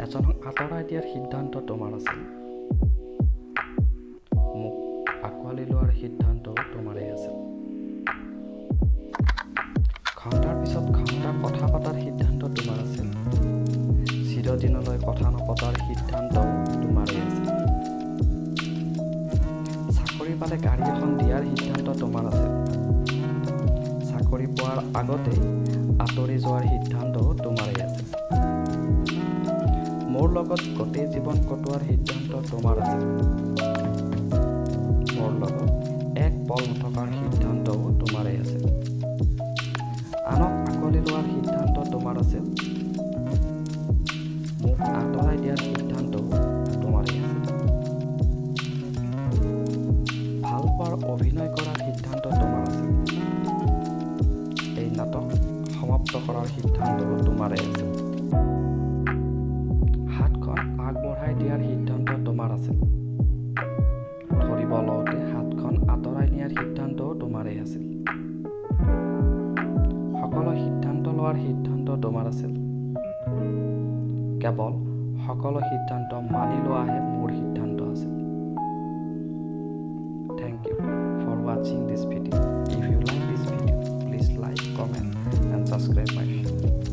এজনক আঁতৰাই দিয়াৰ সিদ্ধান্ত তোমাৰ আছিল। মোক আঁকোৱালি লোৱাৰ সিদ্ধান্ত তোমাৰেই আছিল। ঘণ্টাৰ পিছত ঘণ্টা কথা পতাৰ সিদ্ধান্ত তোমাৰ আছিল। চিৰদিনলৈ কথা নপতাৰ সিদ্ধান্ত তোমাৰেই আছিল। চাকৰি পালে গাড়ী এখন দিয়াৰ সিদ্ধান্ত তোমাৰ আছিল। চাকৰি পোৱাৰ আগতেই আঁতৰি যোৱাৰ সিদ্ধান্ত তোমাৰেই আছিল। মোৰ লগত গোটেই জীৱন কটোৱাৰ সিদ্ধান্ত তোমাৰ আছিল। মোৰ লগত এক পল নথকাৰ সিদ্ধান্তও তোমাৰেই আছিল। আনক আঁকোৱালি লোৱাৰ সিদ্ধান্ত তোমাৰ আছিল। মোক আঁতৰাই দিয়াৰ সিদ্ধান্তও তোমাৰেই আছিল। ভাল পোৱাৰ অভিনয় কৰাৰ সিদ্ধান্ত তোমাৰ আছিল। এই নাটক সমাপ্ত কৰাৰ সিদ্ধান্ত তোমাৰেই আছিল। হাতখন আগবঢ়াই দিয়াৰ সিদ্ধান্ত তোমাৰ আছিল। ধৰিব লওঁতে হাতখন আঁতৰাই নিয়াৰ সিদ্ধান্তও তোমাৰেই আছিল। সকলো সিদ্ধান্ত লোৱাৰ সিদ্ধান্ত তোমাৰ আছিল। কেৱল সকলো সিদ্ধান্ত মানি লোৱাহে মোৰ সিদ্ধান্ত আছিল। Thank you for watching this video. If you like this video, please like, comment and subscribe my channel.